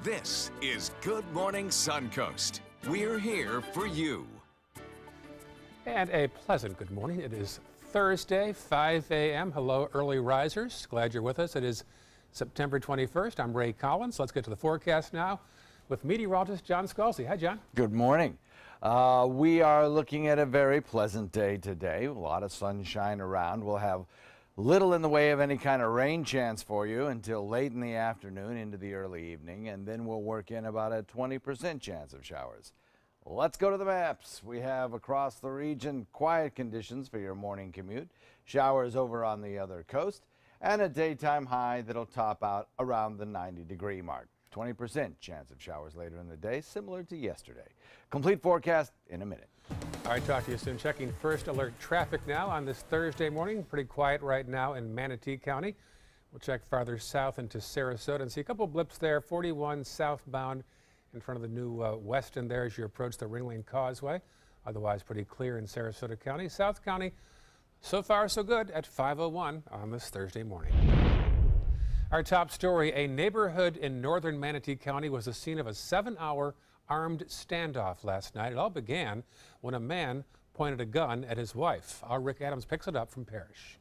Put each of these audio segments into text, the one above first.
This is Good Morning Suncoast. We're here for you. And a pleasant good morning. It is Thursday, 5 a.m. Hello, early risers. Glad you're with us. It is September 21st. I'm Ray Collins. Let's get to the forecast now with meteorologist John Scalzi. Hi, John. Good morning. We are looking at a very pleasant day today. A lot of sunshine around. We'll have little in the way of any kind of rain chance for you until late in the afternoon into the early evening, and then we'll work in about a 20% chance of showers. Let's go to the maps. We have across the region quiet conditions for your morning commute, showers over on the other coast, and a daytime high that'll top out around the 90-degree mark. 20% chance of showers later in the day, similar to yesterday. Complete forecast in a minute. All right, talk to you soon. Checking first alert traffic now on this Thursday morning. Pretty quiet right now in Manatee County. We'll check farther south into Sarasota and see a couple blips there. 41 southbound in front of the new Weston there as you approach the Ringling Causeway. Otherwise pretty clear in Sarasota County. South County, so far so good at 5:01 on this Thursday morning. Our top story, a neighborhood in northern Manatee County was the scene of a 7-hour armed standoff last night. It all began when a man pointed a gun at his wife. Our Rick Adams picks it up from Parrish.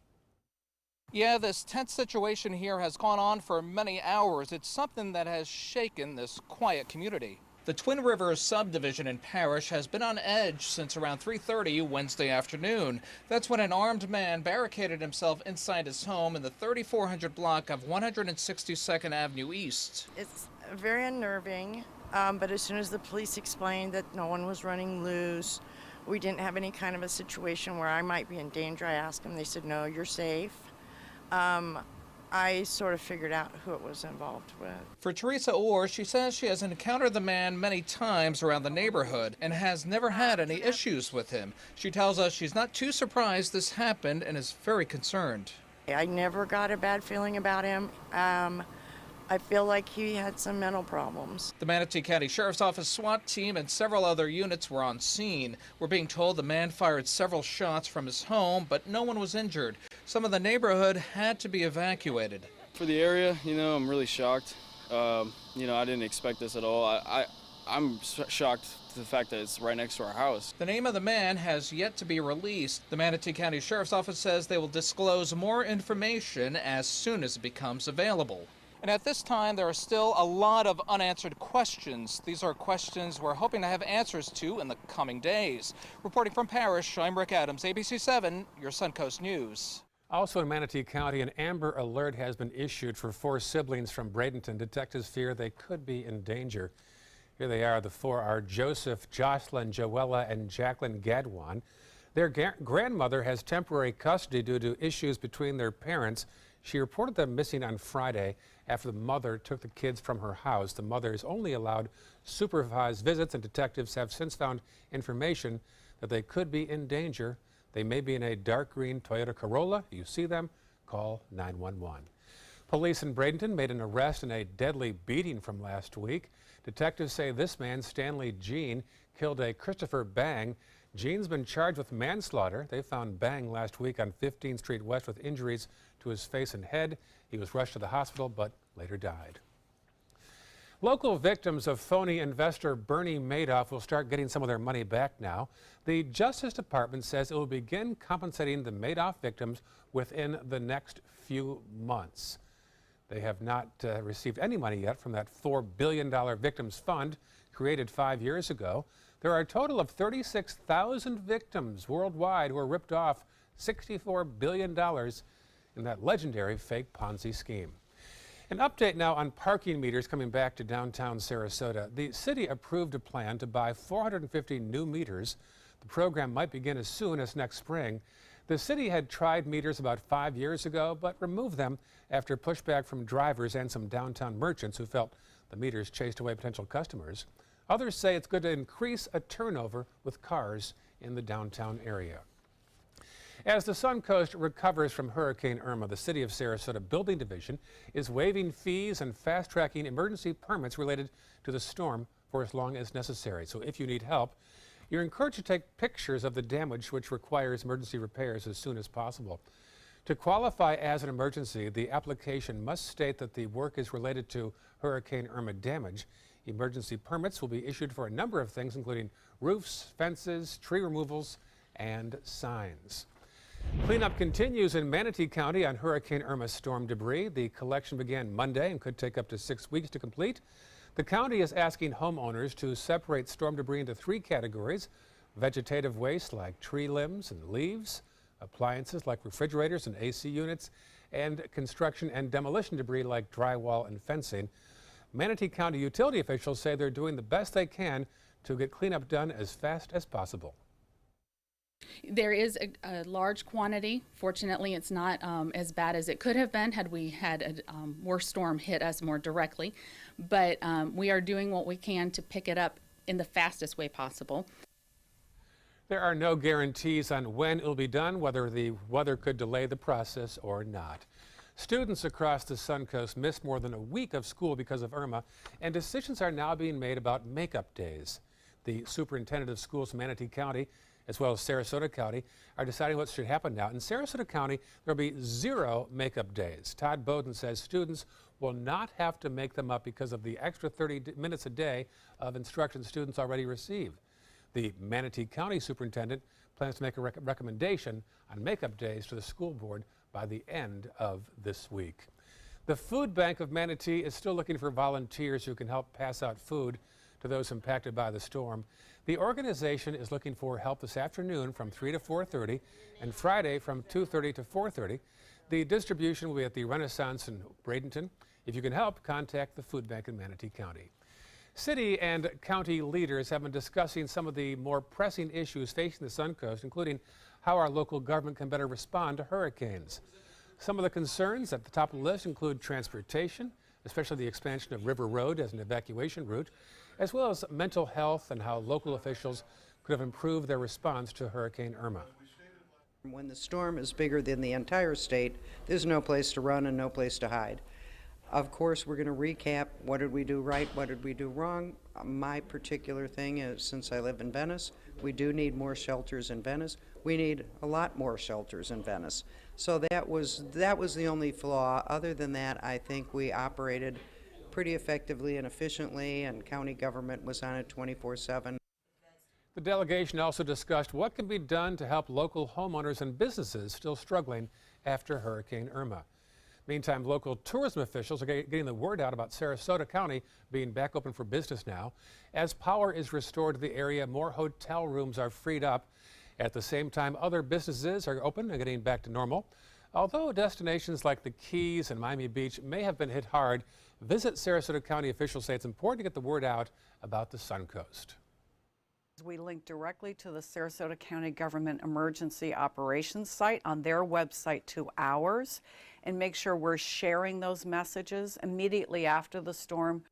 Yeah, this tense situation here has gone on for many hours. It's something that has shaken this quiet community. The Twin Rivers subdivision in Parrish has been on edge since around 3:30 Wednesday afternoon. That's when an armed man barricaded himself inside his home in the 3400 block of 162nd Avenue East. It's very unnerving, but as soon as the police explained that no one was running loose, we didn't have any kind of a situation where I might be in danger, I asked them. They said, no, you're safe. I sort of figured out who it was involved with. For Teresa Orr, she says she has encountered the man many times around the neighborhood and has never had any issues with him. She tells us she's not too surprised this happened and is very concerned. I never got a bad feeling about him. I feel like he had some mental problems. The Manatee County Sheriff's Office SWAT team and several other units were on scene. We're being told the man fired several shots from his home, but no one was injured. Some of the neighborhood had to be evacuated. For the area, I'm really shocked. I didn't expect this at all. I'm shocked to the fact that it's right next to our house. The name of the man has yet to be released. The Manatee County Sheriff's Office says they will disclose more information as soon as it becomes available. And at this time, there are still a lot of unanswered questions. These are questions we're hoping to have answers to in the coming days. Reporting from Parrish, I'm Rick Adams, ABC 7, your Suncoast News. Also in Manatee County, an Amber Alert has been issued for 4 siblings from Bradenton. Detectives fear they could be in danger. Here they are. The 4 are Joseph, Jocelyn, Joella, and Jacqueline Gadwan. Their grandmother has temporary custody due to issues between their parents. She reported them missing on Friday after the mother took the kids from her house. The mother is only allowed supervised visits, and detectives have since found information that they could be in danger. They may be in a dark green Toyota Corolla. If you see them, call 911. Police in Bradenton made an arrest in a deadly beating from last week. Detectives say this man, Stanley Jean, killed a Christopher Bang. Jean's been charged with manslaughter. They found Bang last week on 15th Street West with injuries to his face and head. He was rushed to the hospital but later died. Local victims of phony investor Bernie Madoff will start getting some of their money back now. The Justice Department says it will begin compensating the Madoff victims within the next few months. They have not received any money yet from that $4 billion victims fund created 5 years ago. There are a total of 36,000 victims worldwide who were ripped off $64 billion in that legendary fake Ponzi scheme. An update now on parking meters coming back to downtown Sarasota. The city approved a plan to buy 450 new meters. The program might begin as soon as next spring. The city had tried meters about 5 years ago, but removed them after pushback from drivers and some downtown merchants who felt the meters chased away potential customers. Others say it's good to increase a turnover with cars in the downtown area. As the Suncoast recovers from Hurricane Irma, the City of Sarasota Building Division is waiving fees and fast-tracking emergency permits related to the storm for as long as necessary. So if you need help, you're encouraged to take pictures of the damage, which requires emergency repairs as soon as possible. To qualify as an emergency, the application must state that the work is related to Hurricane Irma damage. Emergency permits will be issued for a number of things, including roofs, fences, tree removals, and signs. Cleanup continues in Manatee County on Hurricane Irma storm debris. The collection began Monday and could take up to 6 weeks to complete. The county is asking homeowners to separate storm debris into 3 categories: vegetative waste like tree limbs and leaves, appliances like refrigerators and AC units, and construction and demolition debris like drywall and fencing. Manatee County utility officials say they're doing the best they can to get cleanup done as fast as possible. There is a large quantity. Fortunately, it's not as bad as it could have been had we had a worse storm hit us more directly. But we are doing what we can to pick it up in the fastest way possible. There are no guarantees on when it will be done, whether the weather could delay the process or not. Students across the Suncoast missed more than a week of school because of Irma, and decisions are now being made about makeup days. The superintendent of schools in Manatee County, as well as Sarasota County, are deciding what should happen now. In Sarasota County, there will be 0 makeup days. Todd Bowden says students will not have to make them up because of the extra 30 minutes a day of instruction students already receive. The Manatee County superintendent plans to make a recommendation on makeup days to the school board by the end of this week. The Food Bank of Manatee is still looking for volunteers who can help pass out food to those impacted by the storm. The organization is looking for help this afternoon from 3 to 4:30 and Friday from 2:30 to 4:30. The distribution will be at the Renaissance in Bradenton. If you can help, contact the Food Bank in Manatee County. City and county leaders have been discussing some of the more pressing issues facing the Suncoast, including how our local government can better respond to hurricanes. Some of the concerns at the top of the list include transportation, especially the expansion of River Road as an evacuation route, as well as mental health and how local officials could have improved their response to Hurricane Irma. When the storm is bigger than the entire state, there's no place to run and no place to hide. Of course, we're going to recap what did we do right, what did we do wrong. My particular thing is, since I live in Venice, we do need more shelters in Venice. We need a lot more shelters in Venice. So that was the only flaw. Other than that, I think we operated pretty effectively and efficiently, and county government was on it 24/7. The delegation also discussed what can be done to help local homeowners and businesses still struggling after Hurricane Irma. Meantime, local tourism officials are getting the word out about Sarasota County being back open for business now. As power is restored to the area, more hotel rooms are freed up. At the same time, other businesses are open and getting back to normal. Although destinations like the Keys and Miami Beach may have been hit hard, Visit Sarasota County officials say it's important to get the word out about the Suncoast. We link directly to the Sarasota County Government Emergency Operations site on their website to ours, and make sure we're sharing those messages immediately after the storm.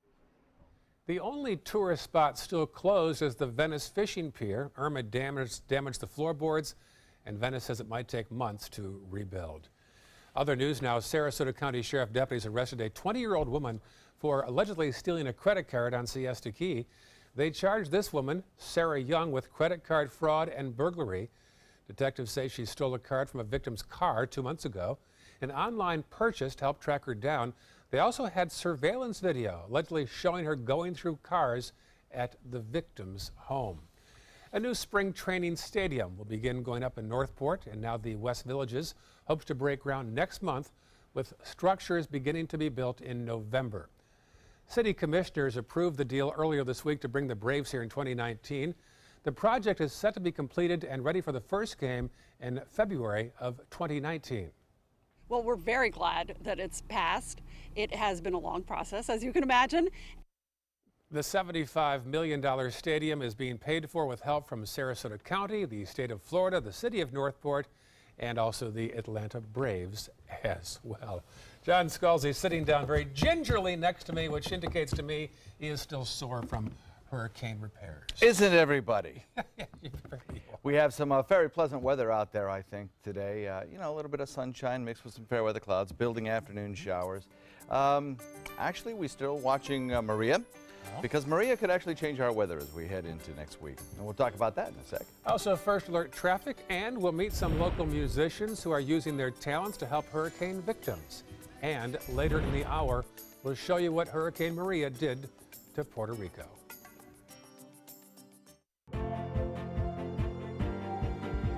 The only tourist spot still closed is the Venice Fishing Pier. Irma damaged the floorboards, and Venice says it might take months to rebuild. Other news now, Sarasota County Sheriff deputies arrested a 20-year-old woman for allegedly stealing a credit card on Siesta Key. They charged this woman, Sarah Young, with credit card fraud and burglary. Detectives say she stole a card from a victim's car 2 months ago. An online purchase helped track her down. They also had surveillance video allegedly showing her going through cars at the victim's home. A new spring training stadium will begin going up in Northport, and now the West Villages hopes to break ground next month, with structures beginning to be built in November. City commissioners approved the deal earlier this week to bring the Braves here in 2019. The project is set to be completed and ready for the first game in February of 2019. Well, we're very glad that it's passed. It has been a long process, as you can imagine. The $75 million stadium is being paid for with help from Sarasota County, the state of Florida, the city of Northport, and also the Atlanta Braves as well. John Scalzi sitting down very gingerly next to me, which indicates to me he is still sore from hurricane repairs. Isn't everybody? We have some very pleasant weather out there, I think, today. You know, a little bit of sunshine mixed with some fair weather clouds, building afternoon showers. Actually, we're still watching Maria. because Maria could actually change our weather as we head into next week. And we'll talk about that in a sec. Also, first alert traffic, and we'll meet some local musicians who are using their talents to help hurricane victims. And later in the hour, we'll show you what Hurricane Maria did to Puerto Rico.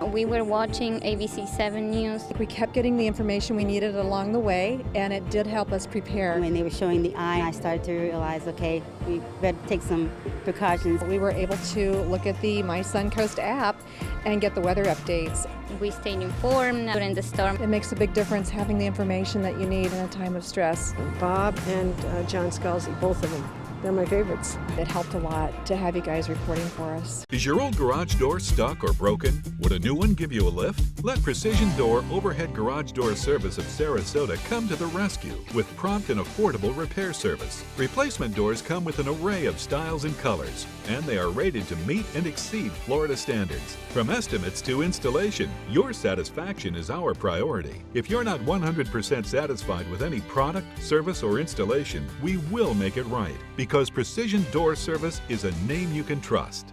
We were watching ABC 7 News. We kept getting the information we needed along the way, and it did help us prepare. When they were showing the eye, I started to realize, okay, we better take some precautions. We were able to look at the My Suncoast app and get the weather updates. We stayed informed during the storm. It makes a big difference having the information that you need in a time of stress. Bob and John Scalzi, both of them. They're my favorites. It helped a lot to have you guys reporting for us. Is your old garage door stuck or broken? Would a new one give you a lift? Let Precision Door Overhead Garage Door Service of Sarasota come to the rescue with prompt and affordable repair service. Replacement doors come with an array of styles and colors, and they are rated to meet and exceed Florida standards. From estimates to installation, your satisfaction is our priority. If you're not 100% satisfied with any product, service, or installation, we will make it right, because Precision Door Service is a name you can trust.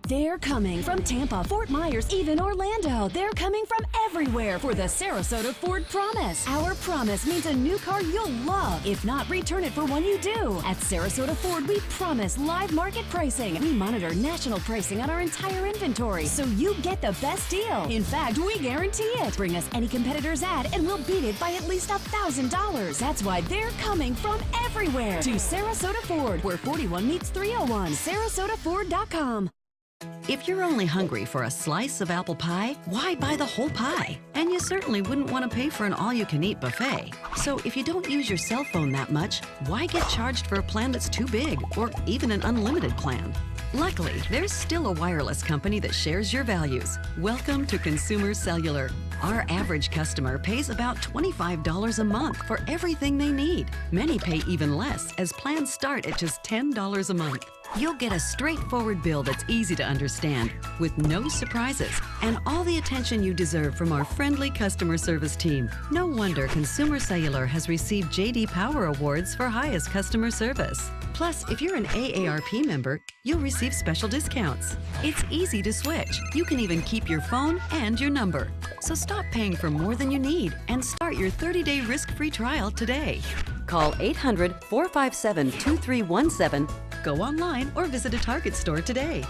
They're coming from Tampa, Fort Myers, even Orlando. They're coming from everywhere for the Sarasota Ford Promise. Our promise means a new car you'll love. If not, return it for one you do. At Sarasota Ford, we promise live market pricing. We monitor national pricing on our entire inventory, so you get the best deal. In fact, we guarantee it. Bring us any competitor's ad, and we'll beat it by at least $1,000. That's why they're coming from everywhere to Sarasota Ford, where 41 meets 301. SarasotaFord.com. If you're only hungry for a slice of apple pie, why buy the whole pie? And you certainly wouldn't want to pay for an all-you-can-eat buffet. So if you don't use your cell phone that much, why get charged for a plan that's too big, or even an unlimited plan? Luckily, there's still a wireless company that shares your values. Welcome to Consumer Cellular. Our average customer pays about $25 a month for everything they need. Many pay even less, as plans start at just $10 a month. You'll get a straightforward bill that's easy to understand, with no surprises, and all the attention you deserve from our friendly customer service team. No wonder Consumer Cellular has received J.D. Power Awards for highest customer service. Plus, if you're an AARP member, you'll receive special discounts. It's easy to switch. You can even keep your phone and your number. So stop paying for more than you need and start your 30-day risk-free trial today. Call 800-457-2317, go online, or visit a Target store today.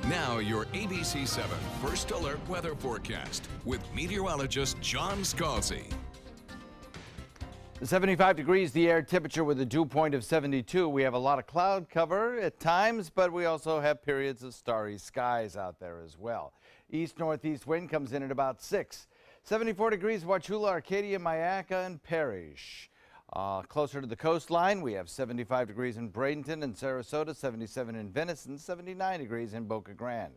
Now your ABC 7 First Alert Weather Forecast with meteorologist John Scalzi. 75 degrees the air temperature with a dew point of 72. We have a lot of cloud cover at times, but we also have periods of starry skies out there as well. East-northeast wind comes in at about 6. 74 degrees Wauchula, Arcadia, Mayaca, and Parrish. Closer to the coastline, we have 75 degrees in Bradenton and Sarasota, 77 in Venice, and 79 degrees in Boca Grande.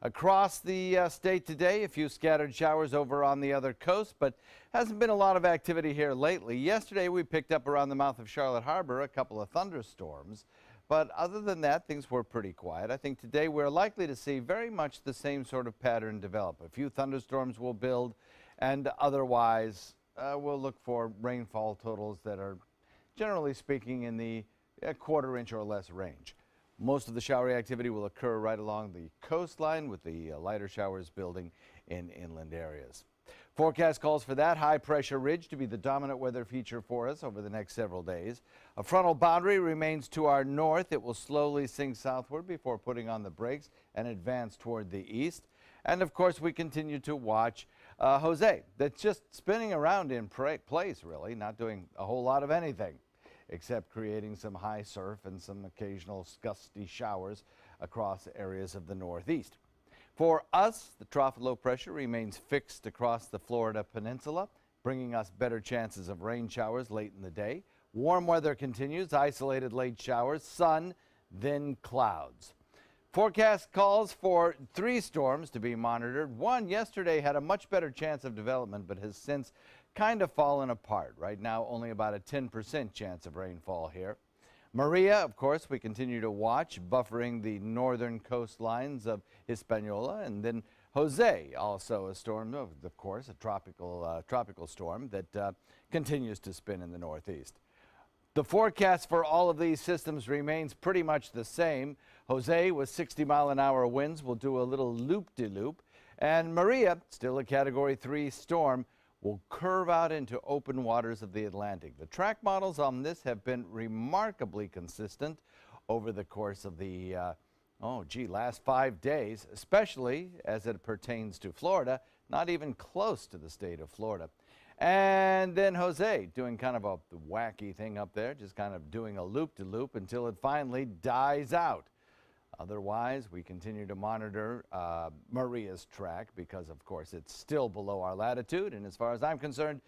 Across the state today, a few scattered showers over on the other coast, but hasn't been a lot of activity here lately. Yesterday, we picked up around the mouth of Charlotte Harbor a couple of thunderstorms, but other than that, things were pretty quiet. I think today we're likely to see very much the same sort of pattern develop. A few thunderstorms will build, and otherwise, we'll look for rainfall totals that are, generally speaking, in the quarter-inch or less range. Most of the showery activity will occur right along the coastline, with the lighter showers building in inland areas. Forecast calls for that high-pressure ridge to be the dominant weather feature for us over the next several days. A frontal boundary remains to our north. It will slowly sink southward before putting on the brakes and advance toward the east. And, of course, we continue to watch Jose, that's just spinning around in place, really, not doing a whole lot of anything, except creating some high surf and some occasional gusty showers across areas of the northeast. For us, the trough low pressure remains fixed across the Florida peninsula, bringing us better chances of rain showers late in the day. Warm weather continues, isolated late showers, sun, then clouds. Forecast calls for 3 storms to be monitored. One yesterday had a much better chance of development, but has since kind of fallen apart. Right now, only about a 10% chance of rainfall here. Maria, of course, we continue to watch, buffering the northern coastlines of Hispaniola. And then Jose, also a storm, of course, a tropical storm that continues to spin in the northeast. The forecast for all of these systems remains pretty much the same. Jose, with 60-mile-an-hour winds, will do a little loop-de-loop. And Maria, still a Category 3 storm, will curve out into open waters of the Atlantic. The track models on this have been remarkably consistent over the course of the last 5 days, especially as it pertains to Florida, not even close to the state of Florida. And then Jose doing kind of a wacky thing up there, just kind of doing a loop-de-loop until it finally dies out. Otherwise, we continue to monitor Maria's track because, of course, it's still below our latitude. And as far as I'm concerned,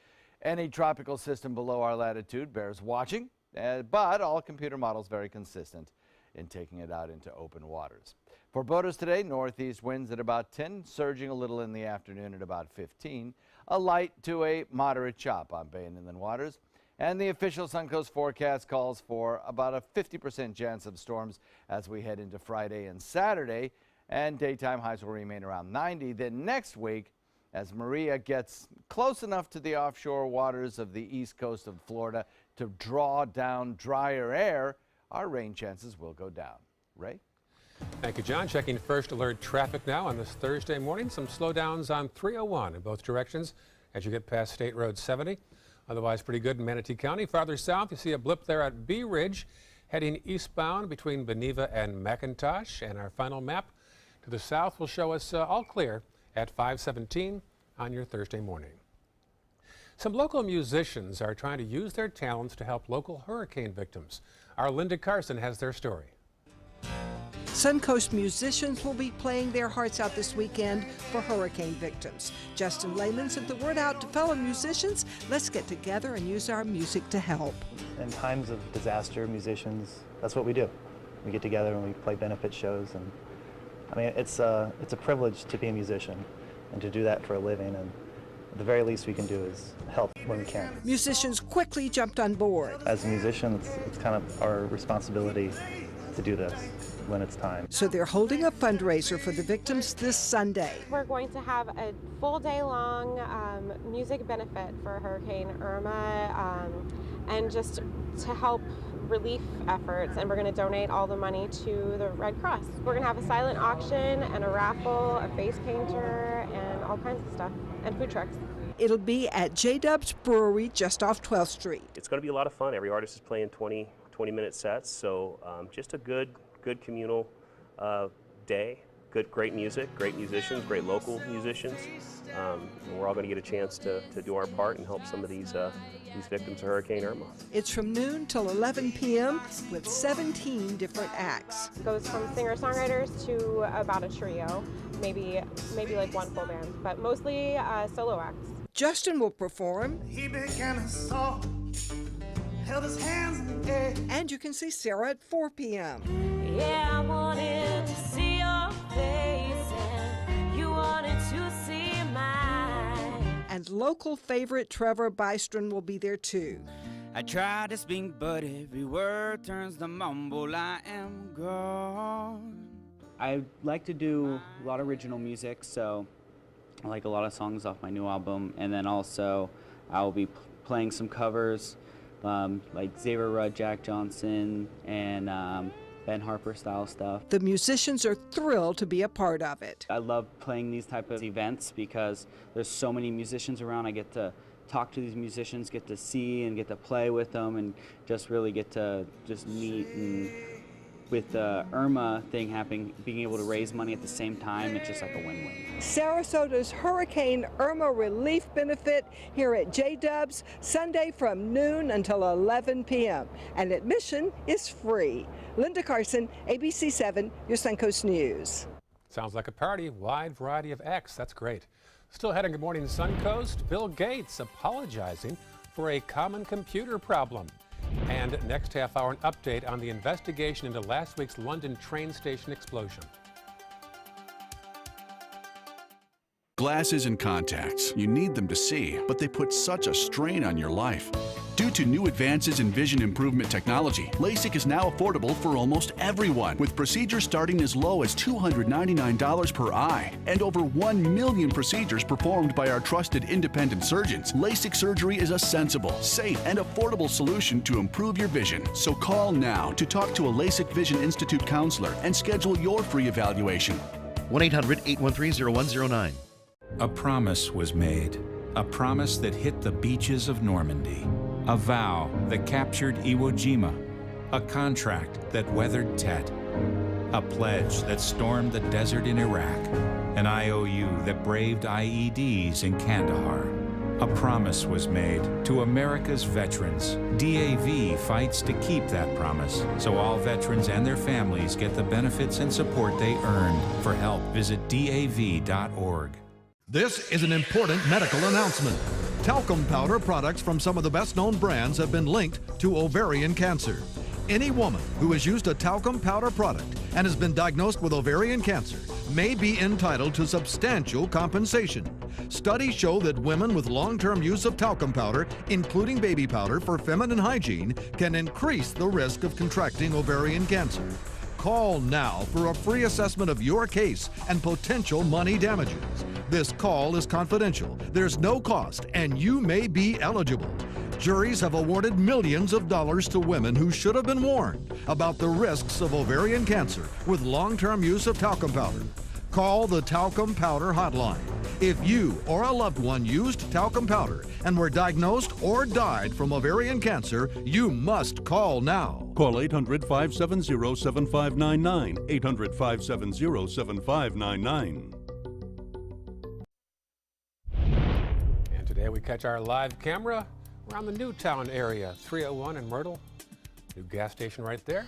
any tropical system below our latitude bears watching, but all computer models very consistent in taking it out into open waters. For boaters today, northeast winds at about 10, surging a little in the afternoon at about 15, a light to a moderate chop on bay and inland waters. And the official Suncoast forecast calls for about a 50% chance of storms as we head into Friday and Saturday, and daytime highs will remain around 90. Then next week, as Maria gets close enough to the offshore waters of the east coast of Florida to draw down drier air, our rain chances will go down. Ray? Thank you, John. Checking first alert traffic now on this Thursday morning. Some slowdowns on 301 in both directions as you get past State Road 70. Otherwise pretty good in Manatee County. Farther south, you see a blip there at Bee Ridge, heading eastbound between Beneva and McIntosh. And our final map to the south will show us all clear at 517 on your Thursday morning. Some local musicians are trying to use their talents to help local hurricane victims. Our Linda Carson has their story. Suncoast musicians will be playing their hearts out this weekend for hurricane victims. Justin Lehman sent the word out to fellow musicians. Let's get together and use our music to help. In times of disaster, musicians, that's what we do. We get together and we play benefit shows. And I mean, it's a privilege to be a musician and to do that for a living. And the very least we can do is help when we can. Musicians quickly jumped on board. As a musician, it's kind of our responsibility to do this when it's time. So they're holding a fundraiser for the victims this Sunday. We're going to have a full day long music benefit for Hurricane Irma and just to help relief efforts, and we're going to donate all the money to the Red Cross. We're going to have a silent auction and a raffle, a face painter, and all kinds of stuff, and food trucks. It'll be at J-Dub's Brewery just off 12th Street. It's going to be a lot of fun. Every artist is playing 20-minute sets, so just a good communal day. Great music, great musicians, great local musicians. And we're all going to get a chance to do our part and help some of these victims of Hurricane Irma. It's from noon till 11 p.m. with 17 different acts. It goes from singer-songwriters to about a trio, maybe like one full band, but mostly solo acts. Justin will perform. He began a song, held his hands in the air. And you can see Sarah at 4 p.m. Yeah, I wanted to see your face, and you wanted to see mine. And local favorite Trevor Bystrom will be there too. I try to speak, but every word turns to mumble. I am gone. I like to do a lot of original music, so I like a lot of songs off my new album, and then also I'll be playing some covers like Xavier Rudd, Jack Johnson, and Ben Harper style stuff. The musicians are thrilled to be a part of it. I love playing these type of events because there's so many musicians around. I get to talk to these musicians, get to see and get to play with them, and just really get to just meet. And with the Irma thing happening, being able to raise money at the same time, it's just like a win-win. Sarasota's Hurricane Irma Relief Benefit here at J-Dub's, Sunday from noon until 11 p.m. And admission is free. Linda Carson, ABC 7, your Suncoast News. Sounds like a party. Wide variety of acts. That's great. Still heading Good Morning Suncoast. Bill Gates apologizing for a common computer problem. And next half hour, an update on the investigation into last week's London train station explosion. Glasses and contacts. You need them to see, but they put such a strain on your life. Due to new advances in vision improvement technology, LASIK is now affordable for almost everyone, with procedures starting as low as $299 per eye and over 1 million procedures performed by our trusted independent surgeons. LASIK surgery is a sensible, safe, and affordable solution to improve your vision. So call now to talk to a LASIK Vision Institute counselor and schedule your free evaluation. 1-800-813-0109. A promise was made, a promise that hit the beaches of Normandy, a vow that captured Iwo Jima, a contract that weathered Tet, a pledge that stormed the desert in Iraq, an IOU that braved IEDs in Kandahar. A promise was made to America's veterans. DAV fights to keep that promise, so all veterans and their families get the benefits and support they earned. For help, visit DAV.org. This is an important medical announcement. Talcum powder products from some of the best-known brands have been linked to ovarian cancer. Any woman who has used a talcum powder product and has been diagnosed with ovarian cancer may be entitled to substantial compensation. Studies show that women with long-term use of talcum powder, including baby powder for feminine hygiene, can increase the risk of contracting ovarian cancer. Call now for a free assessment of your case and potential money damages. This call is confidential. There's no cost, and you may be eligible. Juries have awarded millions of dollars to women who should have been warned about the risks of ovarian cancer with long-term use of talcum powder. Call the Talcum Powder Hotline. If you or a loved one used talcum powder and were diagnosed or died from ovarian cancer, you must call now. Call 800-570-7599, 800-570-7599. And today we catch our live camera around the Newtown area, 301 in Myrtle. New gas station right there.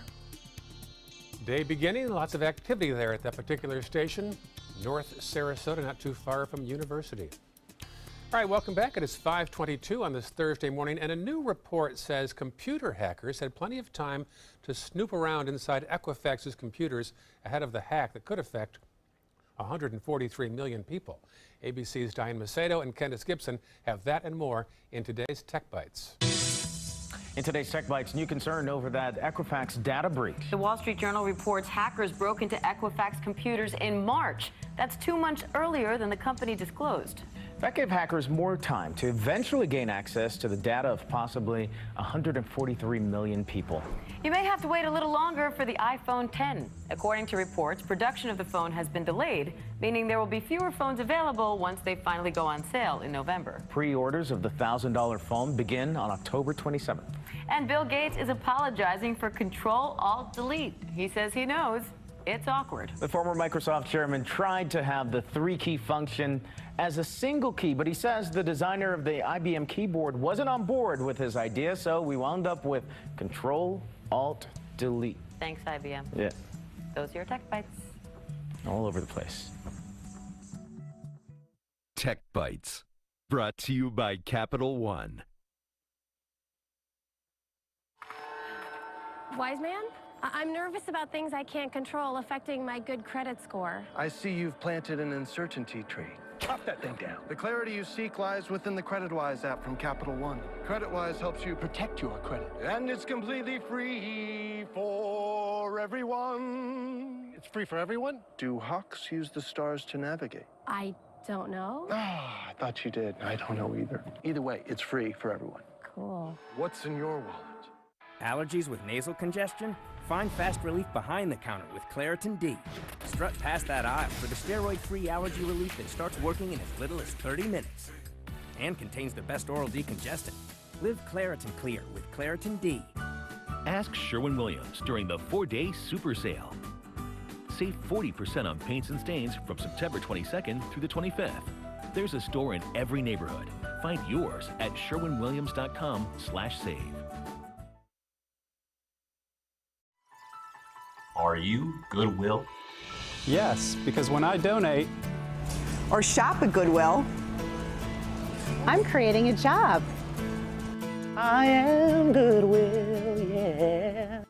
Day beginning, lots of activity there at that particular station. North Sarasota, not too far from University. All right, welcome back. It is 5:22 on this Thursday morning, and a new report says computer hackers had plenty of time to snoop around inside Equifax's computers ahead of the hack that could affect 143 million people. ABC's Diane Macedo and Candace Gibson have that and more in today's Tech Bites. In today's Tech Bites, new concern over that Equifax data breach. The Wall Street Journal reports hackers broke into Equifax computers in March. That's 2 months earlier than the company disclosed. That gave hackers more time to eventually gain access to the data of possibly 143 million people. You may have to wait a little longer for the iPhone 10. According to reports, production of the phone has been delayed, meaning there will be fewer phones available once they finally go on sale in November. Pre-orders of the $1,000 phone begin on October 27th. And Bill Gates is apologizing for Control-Alt-Delete. He says he knows it's awkward. The former Microsoft chairman tried to have the 3-key function as a single key, but he says the designer of the IBM keyboard wasn't on board with his idea, so we wound up with Control-Alt-Delete. Thanks, IBM. Yeah. Those are your Tech Bites. All over the place. Tech Bites, brought to you by Capital One. Wise man? I'm nervous about things I can't control affecting my good credit score. I see you've planted an uncertainty tree. Chop that thing down. The clarity you seek lies within the CreditWise app from Capital One. CreditWise helps you protect your credit. And it's completely free for everyone. It's free for everyone? Do hawks use the stars to navigate? I don't know. Ah, I thought you did. I don't know either. Either way, it's free for everyone. Cool. What's in your wallet? Allergies with nasal congestion? Find fast relief behind the counter with Claritin D. Strut past that aisle for the steroid-free allergy relief that starts working in as little as 30 minutes. And contains the best oral decongestant. Live Claritin Clear with Claritin D. Ask Sherwin-Williams during the 4-day super sale. Save 40% on paints and stains from September 22nd through the 25th. There's a store in every neighborhood. Find yours at sherwinwilliams.com/save. Are you Goodwill? Yes, because when I donate or shop at Goodwill, I'm creating a job. I am goodwill, yeah.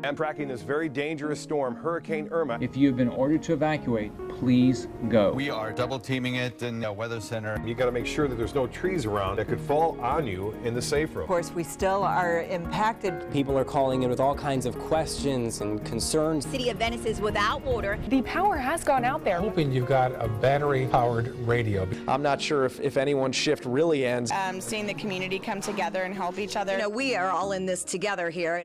I'm tracking this very dangerous storm, Hurricane Irma. If you've been ordered to evacuate, please go. We are double teaming it in the weather center. You got to make sure that there's no trees around that could fall on you in the safe room. Of course, we still are impacted. People are calling in with all kinds of questions and concerns. City of Venice is without water. The power has gone out there. Hoping you've got a battery-powered radio. I'm not sure if anyone's shift really ends. Seeing the community come together and help each other. You know, we are all in this together here.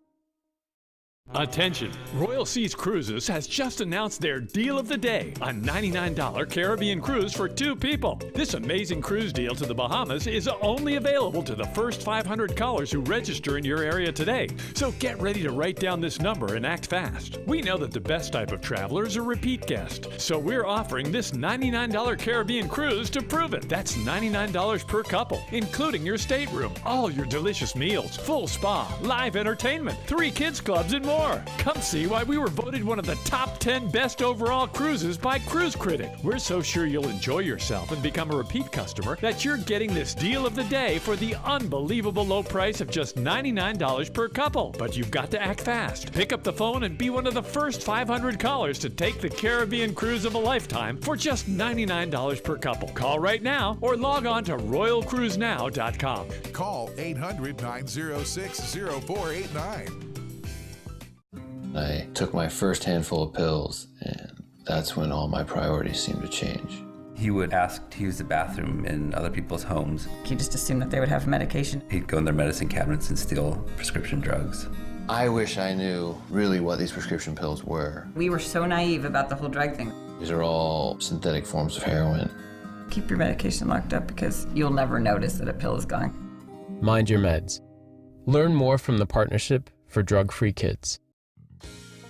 Attention! Royal Seas Cruises has just announced their deal of the day, a $99 Caribbean cruise for 2 people. This amazing cruise deal to the Bahamas is only available to the first 500 callers who register in your area today. So get ready to write down this number and act fast. We know that the best type of traveler is a repeat guest, so we're offering this $99 Caribbean cruise to prove it. That's $99 per couple, including your stateroom, all your delicious meals, full spa, live entertainment, 3 kids clubs, and more. Come see why we were voted one of the top 10 best overall cruises by Cruise Critic. We're so sure you'll enjoy yourself and become a repeat customer that you're getting this deal of the day for the unbelievable low price of just $99 per couple. But you've got to act fast. Pick up the phone and be one of the first 500 callers to take the Caribbean cruise of a lifetime for just $99 per couple. Call right now or log on to royalcruisenow.com. Call 800-906-0489. I took my first handful of pills, and that's when all my priorities seemed to change. He would ask to use the bathroom in other people's homes. He just assumed that they would have medication. He'd go in their medicine cabinets and steal prescription drugs. I wish I knew really what these prescription pills were. We were so naive about the whole drug thing. These are all synthetic forms of heroin. Keep your medication locked up because you'll never notice that a pill is gone. Mind your meds. Learn more from the Partnership for Drug-Free Kids.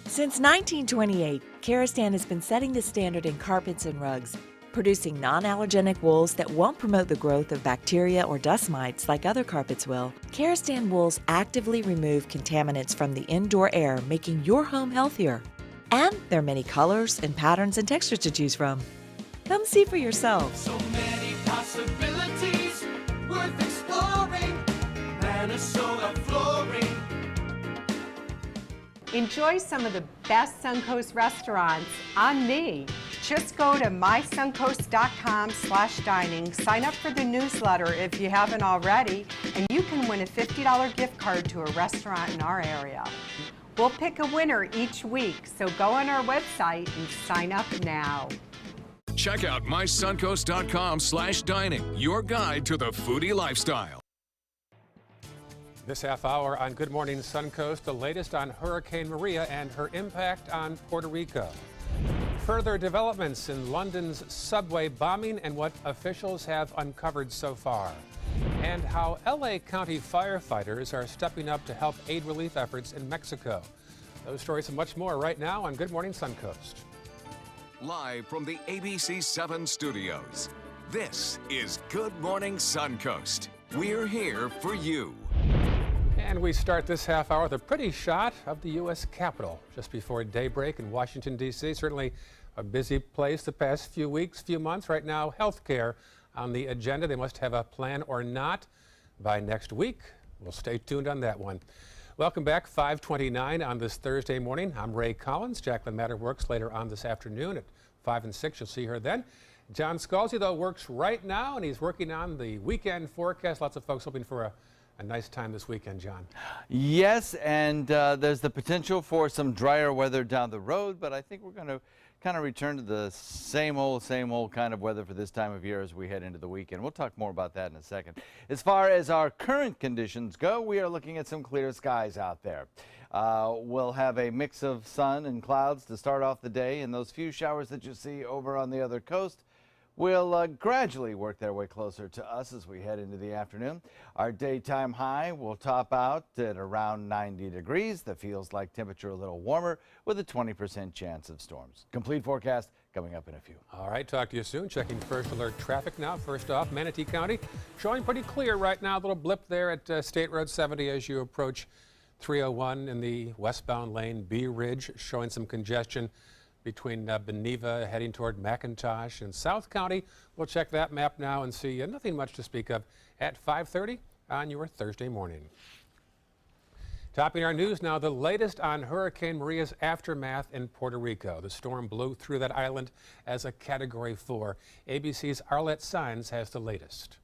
Since 1928, Karastan has been setting the standard in carpets and rugs, producing non-allergenic wools that won't promote the growth of bacteria or dust mites like other carpets will. Karastan wools actively remove contaminants from the indoor air, making your home healthier. And there are many colors and patterns and textures to choose from. Come see for yourself. So many possibilities worth exploring. Minnesota Flooring. Enjoy some of the best Suncoast restaurants on me. Just go to mysuncoast.com/dining, sign up for the newsletter if you haven't already, and you can win a $50 gift card to a restaurant in our area. We'll pick a winner each week, so go on our website and sign up now. Check out mysuncoast.com/dining, your guide to the foodie lifestyle. This half hour on Good Morning Suncoast, the latest on Hurricane Maria and her impact on Puerto Rico. Further developments in London's subway bombing and what officials have uncovered so far. And how LA County firefighters are stepping up to help aid relief efforts in Mexico. Those stories and much more right now on Good Morning Suncoast. Live from the ABC 7 studios, this is Good Morning Suncoast. We're here for you. And we start this half hour with a pretty shot of the U.S. Capitol just before daybreak in Washington, D.C. Certainly a busy place the past few weeks, few months. Right now, health care on the agenda. They must have a plan or not by next week. We'll stay tuned on that one. Welcome back, 5:29 on this Thursday morning. I'm Ray Collins. Jacqueline Matter works later on this afternoon at 5 and 6. You'll see her then. John Scalzi, though, works right now, and he's working on the weekend forecast. Lots of folks hoping for a nice time this weekend, John. Yes, and there's the potential for some drier weather down the road, but I think we're going to kind of return to the same old kind of weather for this time of year as we head into the weekend. We'll talk more about that in a second. As far as our current conditions go, we are looking at some clear skies out there. We'll have a mix of sun and clouds to start off the day, and those few showers that you see over on the other coast will gradually work their way closer to us as we head into the afternoon. Our daytime high will top out at around 90 degrees. That feels like temperature a little warmer with a 20% chance of storms. Complete forecast coming up in a few. All right, talk to you soon. Checking first alert traffic now. First off, Manatee County showing pretty clear right now. A little blip there at State Road 70 as you approach 301 in the westbound lane. Bee Ridge showing some congestion between Beneva heading toward McIntosh and South County. We'll check that map now and see nothing much to speak of at 5:30. on your Thursday morning. Topping our news now, the latest on Hurricane Maria's aftermath in Puerto Rico. The storm blew through that island as a Category 4. ABC's Arlette Saenz has the latest.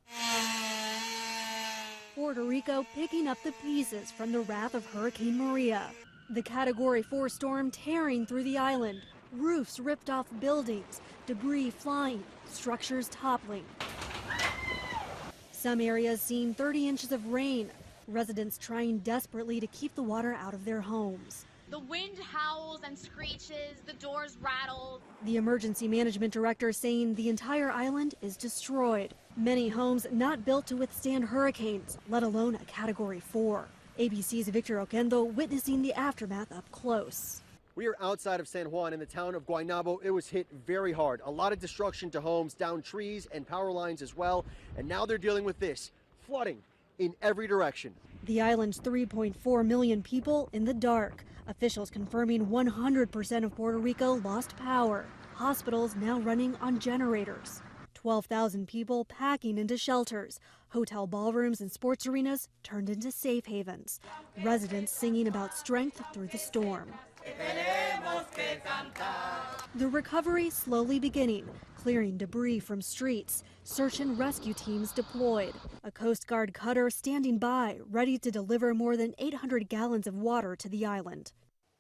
Puerto Rico picking up the pieces from the wrath of Hurricane Maria. The Category 4 storm tearing through the island. Roofs ripped off buildings, debris flying, structures toppling. Some areas seeing 30 inches of rain. Residents trying desperately to keep the water out of their homes. The wind howls and screeches, the doors rattle. The emergency management director saying the entire island is destroyed. Many homes not built to withstand hurricanes, let alone a Category 4. ABC's Victor Oquendo witnessing the aftermath up close. We are outside of San Juan in the town of Guaynabo. It was hit very hard. A lot of destruction to homes, down trees and power lines as well. And now they're dealing with this, flooding in every direction. The island's 3.4 million people in the dark. Officials confirming 100% of Puerto Rico lost power. Hospitals now running on generators. 12,000 people packing into shelters. Hotel ballrooms and sports arenas turned into safe havens. Residents singing about strength through the storm. The recovery slowly beginning, clearing debris from streets, search and rescue teams deployed. A Coast Guard cutter standing by, ready to deliver more than 800 gallons of water to the island.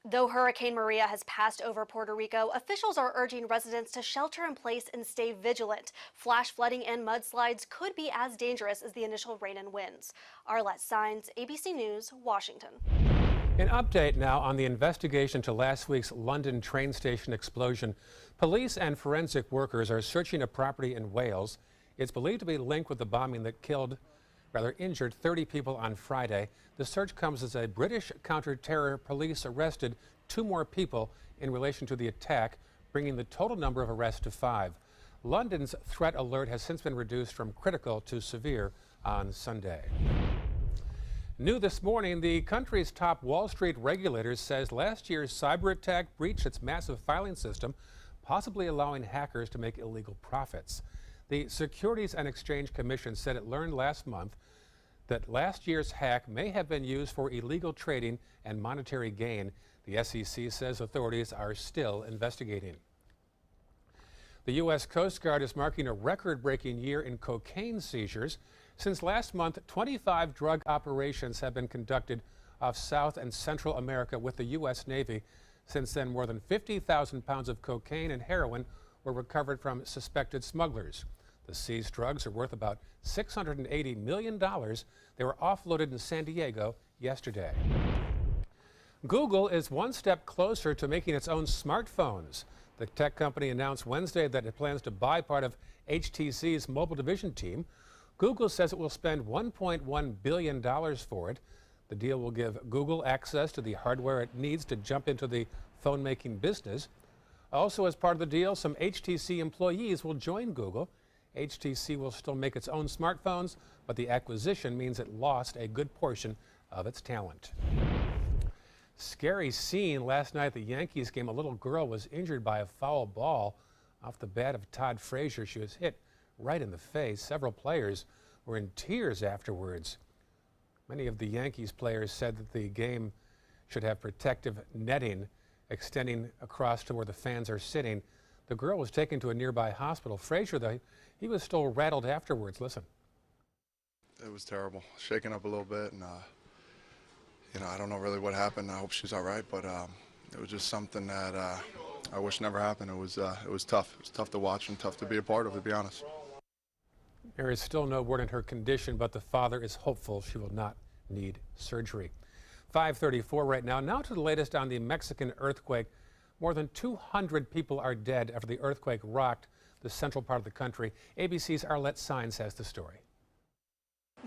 Though Hurricane Maria has passed over Puerto Rico, officials are urging residents to shelter in place and stay vigilant. Flash flooding and mudslides could be as dangerous as the initial rain and winds. Arlette Saenz, ABC News, Washington. An update now on the investigation to last week's London train station explosion. Police and forensic workers are searching a property in Wales. It's believed to be linked with the bombing that injured 30 people on Friday. The search comes as a British counter-terror police arrested 2 more people in relation to the attack, bringing the total number of arrests to 5. London's threat alert has since been reduced from critical to severe on Sunday. New this morning, the country's top Wall Street regulator says last year's cyber attack breached its massive filing system, possibly allowing hackers to make illegal profits. The Securities and Exchange Commission said it learned last month that last year's hack may have been used for illegal trading and monetary gain. The SEC says authorities are still investigating. The U.S. Coast Guard is marking a record-breaking year in cocaine seizures. Since last month, 25 drug operations have been conducted off South and Central America with the U.S. Navy. Since then, more than 50,000 pounds of cocaine and heroin were recovered from suspected smugglers. The seized drugs are worth about $680 million. They were offloaded in San Diego yesterday. Google is one step closer to making its own smartphones. The tech company announced Wednesday that it plans to buy part of HTC's mobile division team. Google says it will spend $1.1 billion for it. The deal will give Google access to the hardware it needs to jump into the phone-making business. Also, as part of the deal, some HTC employees will join Google. HTC will still make its own smartphones, but the acquisition means it lost a good portion of its talent. Scary scene last night at the Yankees game. A little girl was injured by a foul ball off the bat of Todd Frazier. She was hit right in the face. Several players were in tears afterwards. Many of the Yankees players said that the game should have protective netting extending across to where the fans are sitting. The girl was taken to a nearby hospital. Frazier, though, he was still rattled afterwards. Listen. It was terrible, shaking up a little bit, and I don't know really what happened. I hope she's all right, but it was just something that I wish never happened. It was tough. It was tough to watch and tough to be a part of, to be honest. There is still no word on her condition, but the father is hopeful she will not need surgery. 5:34 right now. Now to the latest on the Mexican earthquake. More than 200 people are dead after the earthquake rocked the central part of the country. ABC's Arlette Saenz has the story.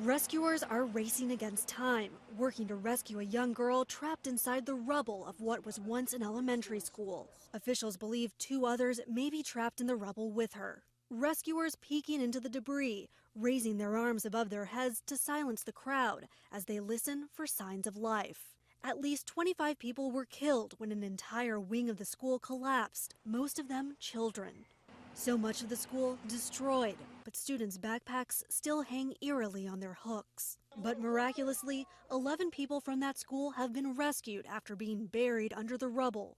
Rescuers are racing against time, working to rescue a young girl trapped inside the rubble of what was once an elementary school. Officials believe 2 others may be trapped in the rubble with her. Rescuers peeking into the debris, raising their arms above their heads to silence the crowd as they listen for signs of life. At least 25 people were killed when an entire wing of the school collapsed, most of them children. So much of the school destroyed, but students' backpacks still hang eerily on their hooks. But miraculously, 11 people from that school have been rescued after being buried under the rubble.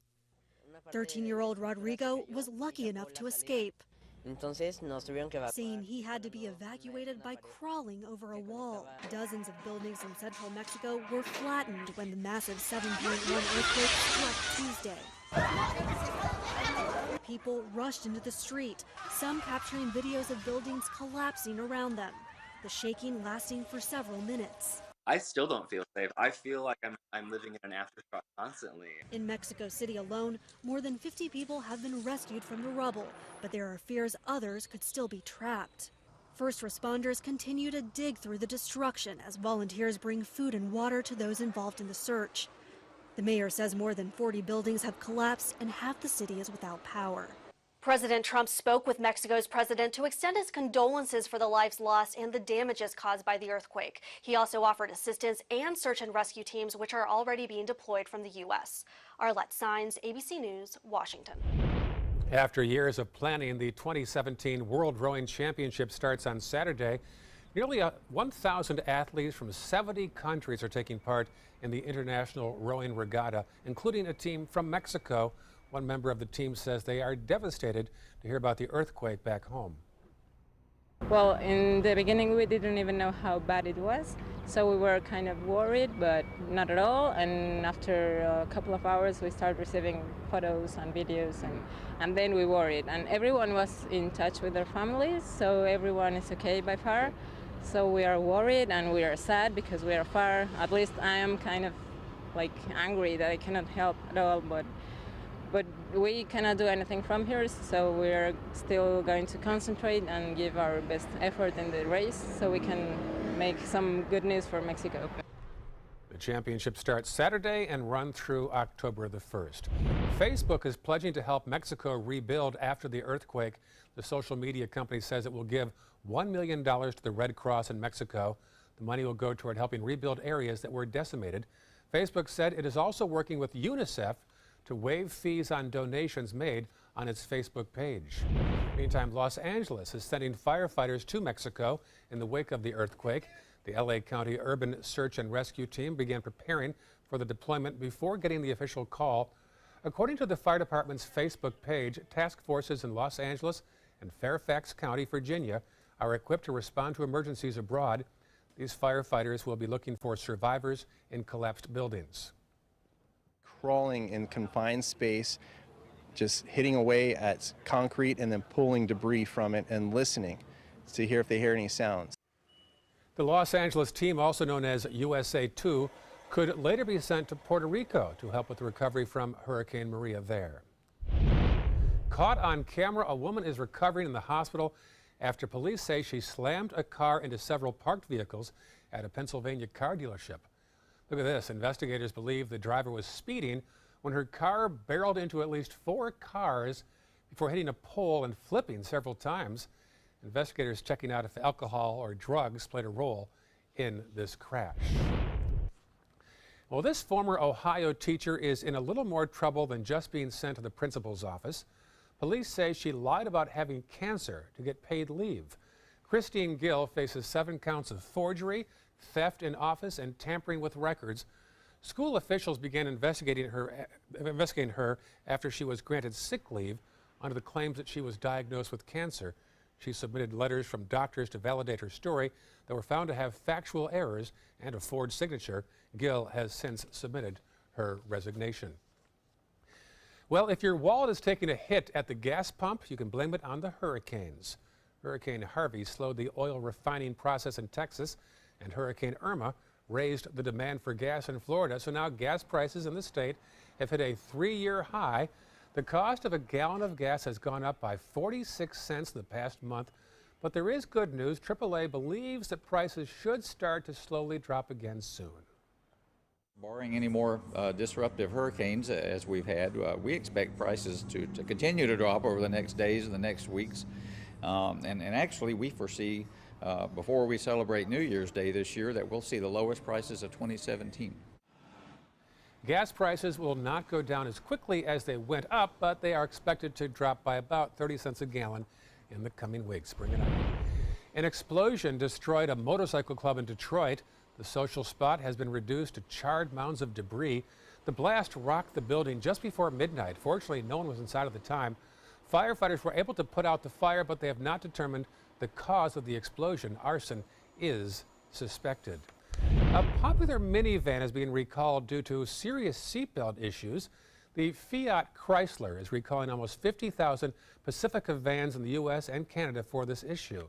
13-year-old Rodrigo was lucky enough to escape, saying he had to be evacuated by crawling over a wall. Dozens of buildings in central Mexico were flattened when the massive 7.1 earthquake struck Tuesday. People rushed into the street, some capturing videos of buildings collapsing around them, the shaking lasting for several minutes. I still don't feel safe. I feel like I'm living in an aftershock constantly. In Mexico City alone, more than 50 people have been rescued from the rubble, but there are fears others could still be trapped. First responders continue to dig through the destruction as volunteers bring food and water to those involved in the search. The mayor says more than 40 buildings have collapsed and half the city is without power. President Trump spoke with Mexico's president to extend his condolences for the lives lost and the damages caused by the earthquake. He also offered assistance and search and rescue teams, which are already being deployed from the U.S. Arlette Saenz, ABC News, Washington. After years of planning, the 2017 World Rowing Championship starts on Saturday. Nearly 1,000 athletes from 70 countries are taking part in the International Rowing Regatta, including a team from Mexico. One member of the team says they are devastated to hear about the earthquake back home. Well, in the beginning we didn't even know how bad it was, so we were kind of worried, but not at all. And after a couple of hours we started receiving photos and videos, and then we worried. And everyone was in touch with their families, so everyone is okay by far. So we are worried and we are sad because we are far. At least I am kind of like angry that I cannot help at all, but we cannot do anything from here, so we're still going to concentrate and give our best effort in the race so we can make some good news for Mexico. The championship starts Saturday and run through October the 1st. Facebook is pledging to help Mexico rebuild after the earthquake. The social media company says it will give $1 million to the Red Cross in Mexico. The money will go toward helping rebuild areas that were decimated. Facebook said it is also working with UNICEF to waive fees on donations made on its Facebook page. Meantime, Los Angeles is sending firefighters to Mexico in the wake of the earthquake. The LA County Urban Search and Rescue Team began preparing for the deployment before getting the official call. According to the fire department's Facebook page, task forces in Los Angeles and Fairfax County, Virginia, are equipped to respond to emergencies abroad. These firefighters will be looking for survivors in collapsed buildings. Crawling in confined space, just hitting away at concrete and then pulling debris from it and listening to hear if they hear any sounds. The Los Angeles team, also known as USA 2, could later be sent to Puerto Rico to help with the recovery from Hurricane Maria there. Caught on camera, a woman is recovering in the hospital after police say she slammed a car into several parked vehicles at a Pennsylvania car dealership. Look at this. Investigators believe the driver was speeding when her car barreled into at least 4 cars before hitting a pole and flipping several times. Investigators checking out if alcohol or drugs played a role in this crash. Well, this former Ohio teacher is in a little more trouble than just being sent to the principal's office. Police say she lied about having cancer to get paid leave. Christine Gill faces 7 counts of forgery, theft in office, and tampering with records. School officials began investigating her after she was granted sick leave under the claims that she was diagnosed with cancer. She submitted letters from doctors to validate her story that were found to have factual errors and a forged signature. Gill has since submitted her resignation. Well, if your wallet is taking a hit at the gas pump, you can blame it on the hurricanes. Hurricane Harvey slowed the oil refining process in Texas, and Hurricane Irma raised the demand for gas in Florida. So now gas prices in the state have hit a 3-year high. The cost of a gallon of gas has gone up by 46 cents in the past month. But there is good news. AAA believes that prices should start to slowly drop again soon. Barring any more disruptive hurricanes as we've had, we expect prices to continue to drop over the next days and the next weeks. And actually, we foresee before we celebrate New Year's Day this year that we'll see the lowest prices of 2017. Gas prices will not go down as quickly as they went up, but they are expected to drop by about 30 cents a gallon in the coming weeks. Bring it on. An explosion destroyed a motorcycle club in Detroit. The social spot has been reduced to charred mounds of debris. The blast rocked the building just before midnight. Fortunately, no one was inside at the time. Firefighters were able to put out the fire, but they have not determined the cause of the explosion. Arson is suspected. A popular minivan is being recalled due to serious seatbelt issues. The Fiat Chrysler is recalling almost 50,000 Pacifica vans in the U.S. and Canada for this issue.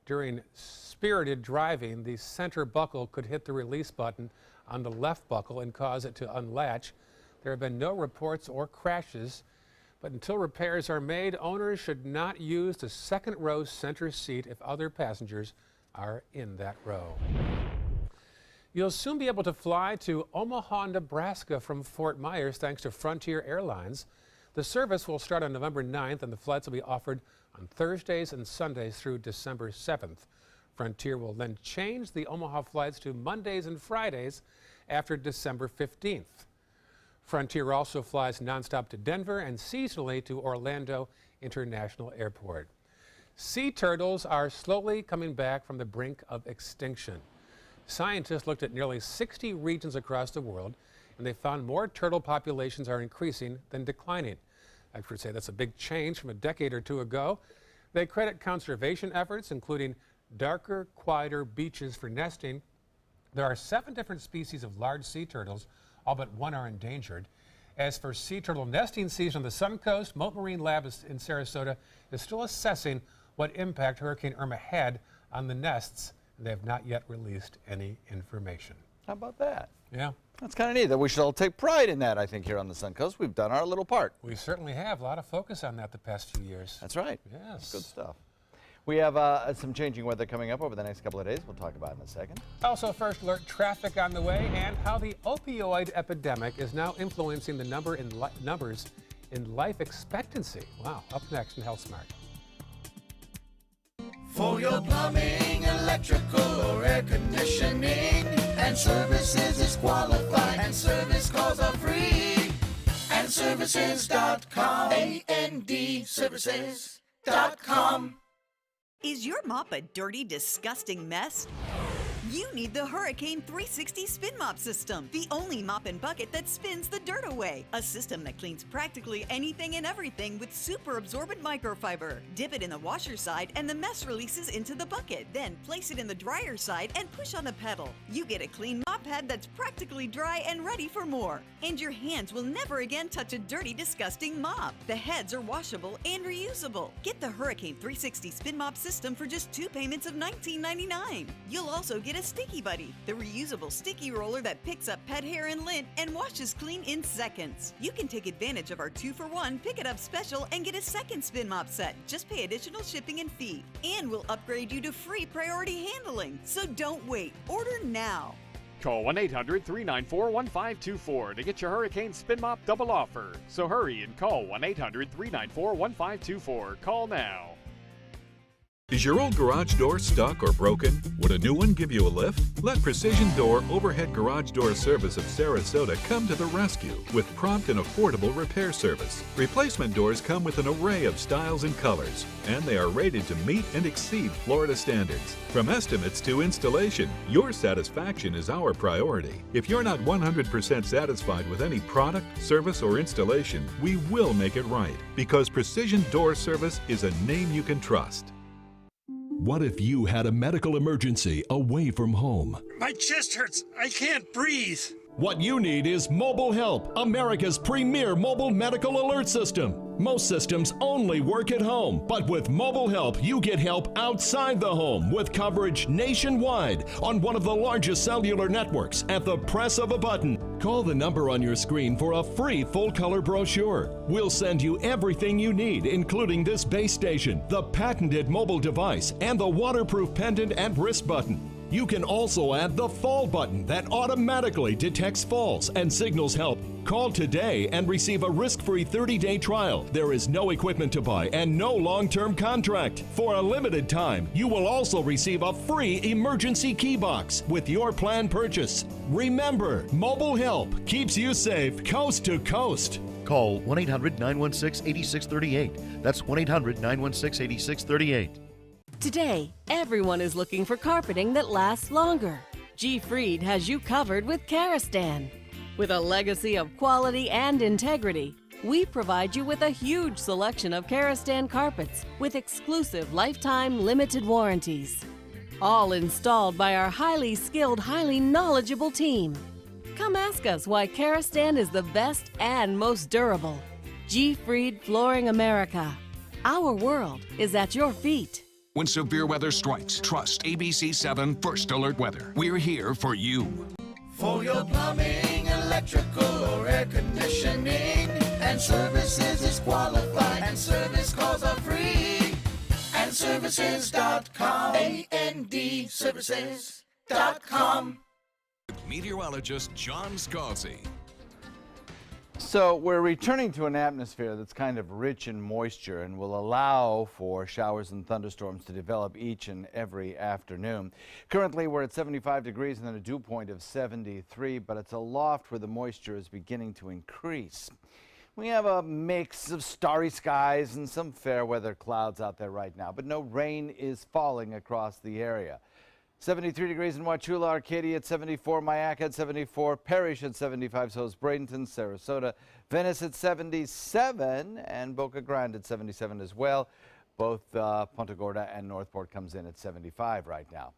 During spirited driving, the center buckle could hit the release button on the left buckle and cause it to unlatch. There have been no reports or crashes, but until repairs are made, owners should not use the second row center seat if other passengers are in that row. You'll soon be able to fly to Omaha, Nebraska from Fort Myers thanks to Frontier Airlines. The service will start on November 9th, and the flights will be offered on Thursdays and Sundays through December 7th. Frontier will then change the Omaha flights to Mondays and Fridays after December 15th. Frontier also flies nonstop to Denver and seasonally to Orlando International Airport. Sea turtles are slowly coming back from the brink of extinction. Scientists looked at nearly 60 regions across the world, and they found more turtle populations are increasing than declining. Experts say that's a big change from a decade or two ago. They credit conservation efforts, including darker, quieter beaches for nesting. There are 7 different species of large sea turtles, all but one are endangered. As for sea turtle nesting season on the Suncoast, Mote Marine Lab in Sarasota is still assessing what impact Hurricane Irma had on the nests. They have not yet released any information. How about that? Yeah. That's kind of neat that we should all take pride in that, I think, here on the Suncoast. We've done our little part. We certainly have. A lot of focus on that the past few years. That's right. Yes. Good stuff. We have some changing weather coming up over the next couple of days. We'll talk about it in a second. Also, first alert, traffic on the way and how the opioid epidemic is now influencing the numbers in life expectancy. Wow. Up next in Health Smart. For your plumbing, electrical, or air conditioning, and services is qualified, and service calls are free. And services.com, A-N-D, services.com. Is your mop a dirty, disgusting mess? You need the Hurricane 360 Spin Mop System, the only mop and bucket that spins the dirt away. A system that cleans practically anything and everything with super absorbent microfiber. Dip it in the washer side and the mess releases into the bucket. Then place it in the dryer side and push on the pedal. You get a clean mop head that's practically dry and ready for more. And your hands will never again touch a dirty, disgusting mop. The heads are washable and reusable. Get the Hurricane 360 Spin Mop System for just 2 payments of $19.99. You'll also get a Sticky Buddy, the reusable sticky roller that picks up pet hair and lint and washes clean in seconds. You can take advantage of our 2-for-1 Pick It Up special and get a second spin mop set. Just pay additional shipping and fee. And we'll upgrade you to free priority handling. So don't wait. Order now. Call 1-800-394-1524 to get your Hurricane Spin Mop double offer. So hurry and call 1-800-394-1524. Call now. Is your old garage door stuck or broken? Would a new one give you a lift? Let Precision Door Overhead Garage Door Service of Sarasota come to the rescue with prompt and affordable repair service. Replacement doors come with an array of styles and colors, and they are rated to meet and exceed Florida standards. From estimates to installation, your satisfaction is our priority. If you're not 100% satisfied with any product, service, or installation, we will make it right, because Precision Door Service is a name you can trust. What if you had a medical emergency away from home? My chest hurts. I can't breathe. What you need is Mobile Help, America's premier mobile medical alert system. Most systems only work at home, but with Mobile Help, you get help outside the home with coverage nationwide on one of the largest cellular networks at the press of a button. Call the number on your screen for a free full-color brochure. We'll send you everything you need, including this base station, the patented mobile device, and the waterproof pendant and wrist button. You can also add the fall button that automatically detects falls and signals help. Call today and receive a risk-free 30-day trial. There is no equipment to buy and no long-term contract. For a limited time, you will also receive a free emergency key box with your plan purchase. Remember, Mobile Help keeps you safe coast to coast. Call 1-800-916-8638. That's 1-800-916-8638. Today, everyone is looking for carpeting that lasts longer. G. Fried has you covered with Karastan. With a legacy of quality and integrity, we provide you with a huge selection of Karastan carpets with exclusive lifetime limited warranties. All installed by our highly skilled, highly knowledgeable team. Come ask us why Karastan is the best and most durable. G. Fried Flooring America. Our world is at your feet. When severe weather strikes, trust ABC 7 First Alert Weather. We're here for you. For your plumbing, electrical, or air conditioning, and services is qualified, and service calls are free. And services.com. AND services.com. Meteorologist John Scalzi. So we're returning to an atmosphere that's kind of rich in moisture and will allow for showers and thunderstorms to develop each and every afternoon. Currently we're at 75 degrees and then a dew point of 73, but it's a loft where the moisture is beginning to increase. We have a mix of starry skies and some fair weather clouds out there right now, but no rain is falling across the area. 73 degrees in Wauchula, Arcadia at 74, Mayaca at 74, Parrish at 75, so is Bradenton, Sarasota, Venice at 77, and Boca Grande at 77 as well. Both Punta Gorda and Northport comes in at 75 right now.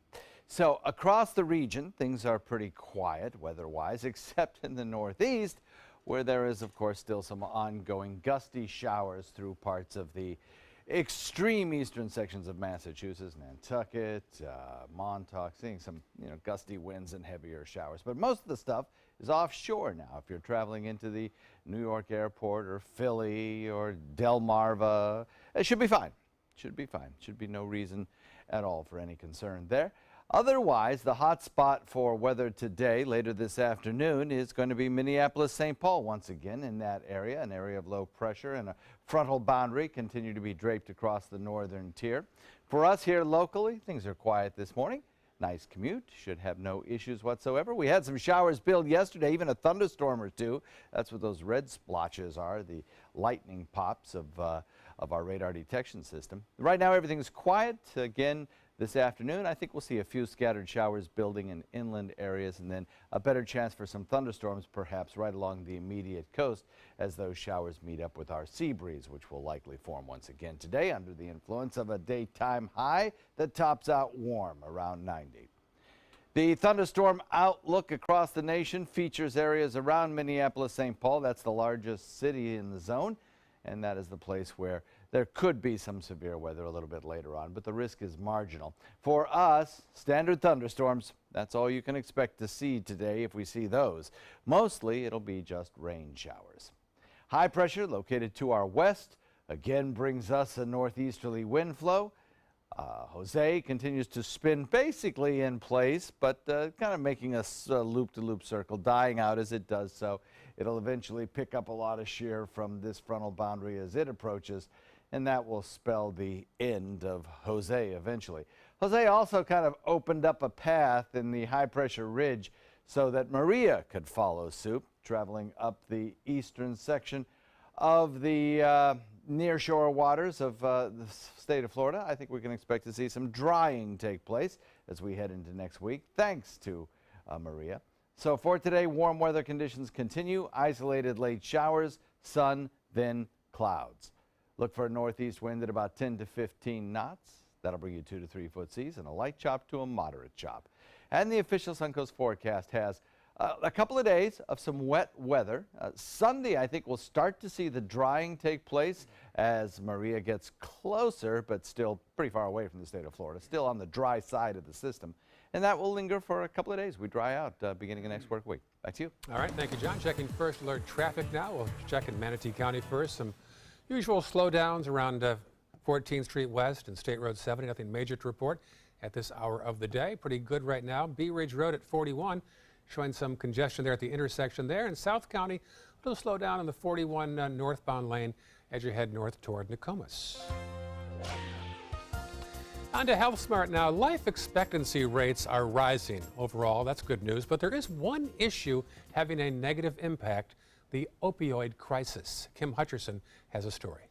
So across the region, things are pretty quiet weather-wise, except in the northeast, where there is, of course, still some ongoing gusty showers through parts of the extreme eastern sections of Massachusetts, Nantucket, Montauk, seeing some gusty winds and heavier showers. But most of the stuff is offshore now. If you're traveling into the New York airport or Philly or Delmarva, it should be fine. Should be fine. Should be no reason at all for any concern there. Otherwise, the hot spot for weather today, later this afternoon, is going to be Minneapolis-St. Paul once again in that area. An area of low pressure and a frontal boundary continue to be draped across the northern tier. For us here locally, things are quiet this morning. Nice commute, should have no issues whatsoever. We had some showers build yesterday, even a thunderstorm or two. That's what those red splotches are, the lightning pops of our radar detection system. Right now everything's quiet. Again, this afternoon, I think we'll see a few scattered showers building in inland areas and then a better chance for some thunderstorms perhaps right along the immediate coast as those showers meet up with our sea breeze, which will likely form once again today under the influence of a daytime high that tops out warm around 90. The thunderstorm outlook across the nation features areas around Minneapolis-St. Paul. That's the largest city in the zone, and that is the place where there could be some severe weather a little bit later on, but the risk is marginal. For us, standard thunderstorms, that's all you can expect to see today if we see those. Mostly, it'll be just rain showers. High pressure located to our west again brings us a northeasterly wind flow. Jose continues to spin basically in place, but kind of making a loop-to-loop circle, dying out as it does so. It'll eventually pick up a lot of shear from this frontal boundary as it approaches, and that will spell the end of Jose eventually. Jose also kind of opened up a path in the high-pressure ridge so that Maria could follow suit, traveling up the eastern section of the nearshore waters of the state of Florida. I think we can expect to see some drying take place as we head into next week, thanks to Maria. So for today, warm weather conditions continue, isolated late showers, sun, then clouds. Look for a northeast wind at about 10 to 15 knots. That'll bring you 2 to 3 foot seas and a light chop to a moderate chop. And the official Suncoast forecast has a couple of days of some wet weather. Sunday, I think we'll start to see the drying take place as Maria gets closer, but still pretty far away from the state of Florida, still on the dry side of the system. And that will linger for a couple of days. We dry out beginning of next work week. Back to you. All right, thank you, John. Checking First Alert traffic now. We'll check in Manatee County first. Some usual slowdowns around 14th Street West and State Road 70. Nothing major to report at this hour of the day. Pretty good right now. Bee Ridge Road at 41, showing some congestion there at the intersection there. In South County, a little slowdown on the 41 northbound lane as you head north toward Nokomis. On to Health Smart now. Life expectancy rates are rising overall. That's good news. But there is one issue having a negative impact: the opioid crisis. Kim Hutcherson has a story.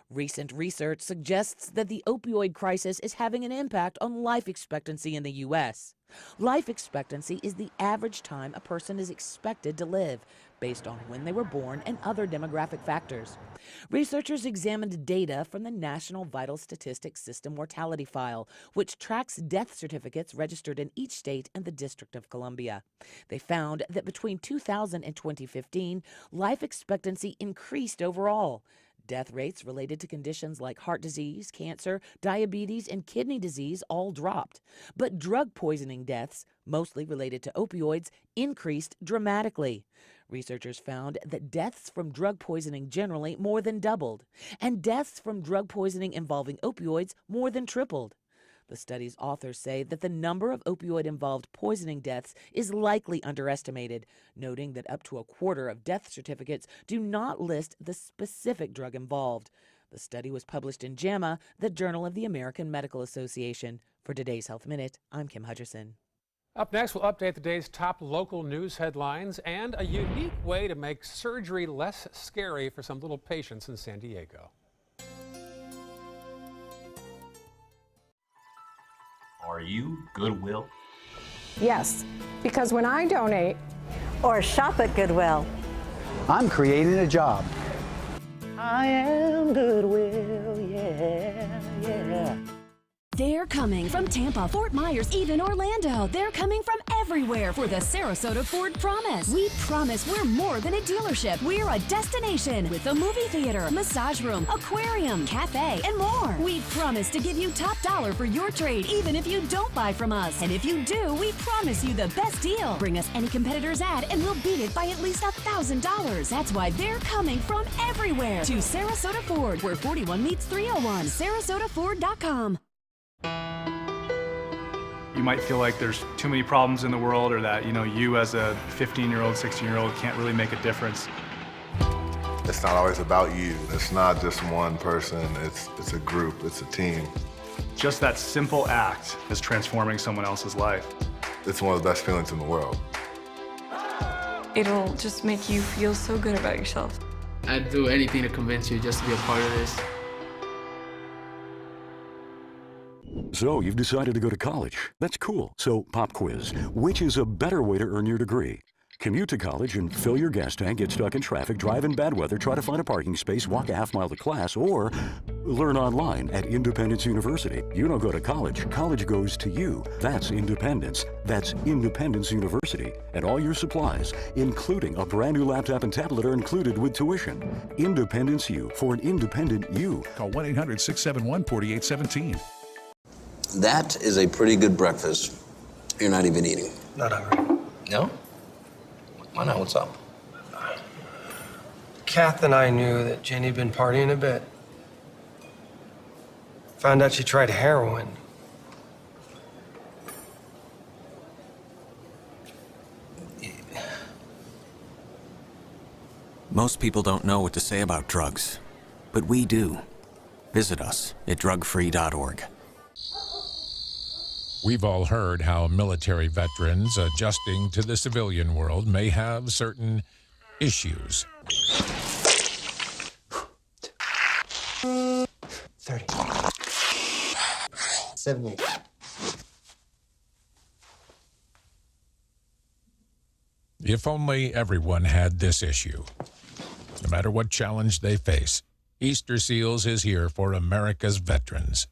Recent research suggests that the opioid crisis is having an impact on life expectancy in the U.S. Life expectancy is the average time a person is expected to live, based on when they were born and other demographic factors. Researchers examined data from the National Vital Statistics System mortality file, which tracks death certificates registered in each state and the District of Columbia. They found that between 2000 and 2015, life expectancy increased overall. Death rates related to conditions like heart disease, cancer, diabetes, and kidney disease all dropped. But drug poisoning deaths, mostly related to opioids, increased dramatically. Researchers found that deaths from drug poisoning generally more than doubled, and deaths from drug poisoning involving opioids more than tripled. The study's authors say that the number of opioid-involved poisoning deaths is likely underestimated, noting that up to a quarter of death certificates do not list the specific drug involved. The study was published in JAMA, the Journal of the American Medical Association. For today's Health Minute, I'm Kim Hutcherson. Up next, we'll update the day's top local news headlines and a unique way to make surgery less scary for some little patients in San Diego. Are you Goodwill? Yes, because when I donate or shop at Goodwill, I'm creating a job. I am Goodwill, yeah, yeah. They're coming from Tampa, Fort Myers, even Orlando. They're coming from everywhere for the Sarasota Ford Promise. We promise we're more than a dealership. We're a destination with a movie theater, massage room, aquarium, cafe, and more. We promise to give you top dollar for your trade, even if you don't buy from us. And if you do, we promise you the best deal. Bring us any competitor's ad and we'll beat it by at least $1,000. That's why they're coming from everywhere to Sarasota Ford, where 41 meets 301. SarasotaFord.com. You might feel like there's too many problems in the world, or that, you as a 15-year-old, 16-year-old can't really make a difference. It's not always about you. It's not just one person. It's a group. It's a team. Just that simple act is transforming someone else's life. It's one of the best feelings in the world. It'll just make you feel so good about yourself. I'd do anything to convince you just to be a part of this. So you've decided to go to college. That's cool. So pop quiz. Which is a better way to earn your degree? Commute to college and fill your gas tank, get stuck in traffic, drive in bad weather, try to find a parking space, walk a half-mile to class, or learn online at Independence University. You don't go to college. College goes to you. That's independence. That's Independence University. And all your supplies, including a brand new laptop and tablet, are included with tuition. Independence U, for an independent you. Call 1-800-671-4817. That is a pretty good breakfast. You're not even eating. Not hungry. No? Why not? What's up? Kath and I knew that Jenny had been partying a bit. Found out she tried heroin. Most people don't know what to say about drugs, but we do. Visit us at drugfree.org. We've all heard how military veterans adjusting to the civilian world may have certain issues. 30. 70. If only everyone had this issue. No matter what challenge they face, Easter Seals is here for America's veterans.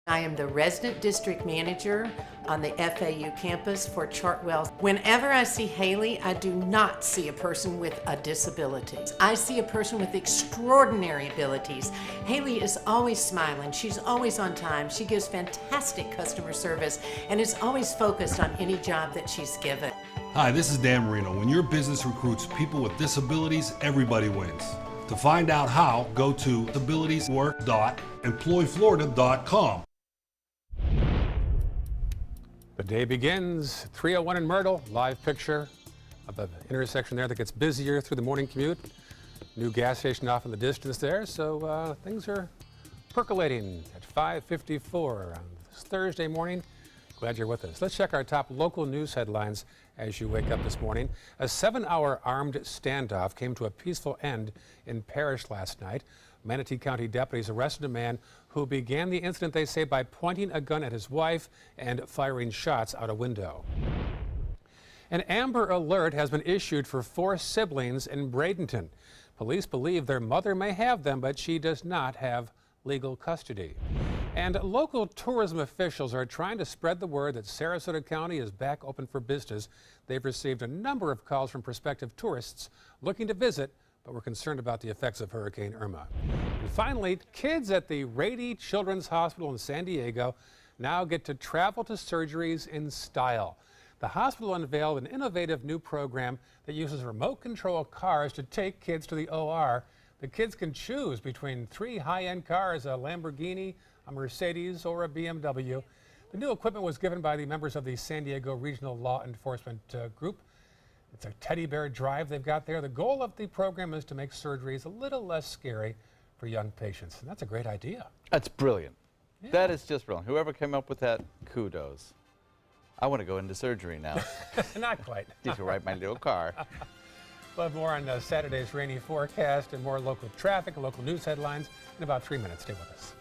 I am the resident district manager on the FAU campus for Chartwell. Whenever I see Haley, I do not see a person with a disability. I see a person with extraordinary abilities. Haley is always smiling. She's always on time. She gives fantastic customer service and is always focused on any job that she's given. Hi, this is Dan Marino. When your business recruits people with disabilities, everybody wins. To find out how, go to abilitieswork.employflorida.com. The day begins 301 in Myrtle. Live picture of the intersection there that gets busier through the morning commute. New gas station off in the distance there, so things are percolating at 5:54 on this Thursday morning. Glad you're with us. Let's check our top local news headlines as you wake up this morning. A 7-hour armed standoff came to a peaceful end in Parrish last night. Manatee County deputies arrested a man who began the incident, they say, by pointing a gun at his wife and firing shots out a window. An Amber Alert has been issued for 4 siblings in Bradenton. Police believe their mother may have them, but she does not have legal custody. And local tourism officials are trying to spread the word that Sarasota County is back open for business. They've received a number of calls from prospective tourists looking to visit, but we're concerned about the effects of Hurricane Irma. And finally, kids at the Rady Children's Hospital in San Diego now get to travel to surgeries in style. The hospital unveiled an innovative new program that uses remote control cars to take kids to the OR. The kids can choose between 3 high-end cars, a Lamborghini, a Mercedes, or a BMW. The new equipment was given by the members of the San Diego Regional Law Enforcement Group. It's a teddy bear drive they've got there. The goal of the program is to make surgeries a little less scary for young patients. And that's a great idea. That's brilliant. Yeah. That is just brilliant. Whoever came up with that, kudos. I want to go into surgery now. Not quite. You can ride my little car. We'll have more on Saturday's rainy forecast and more local traffic and local news headlines in about 3 minutes. Stay with us.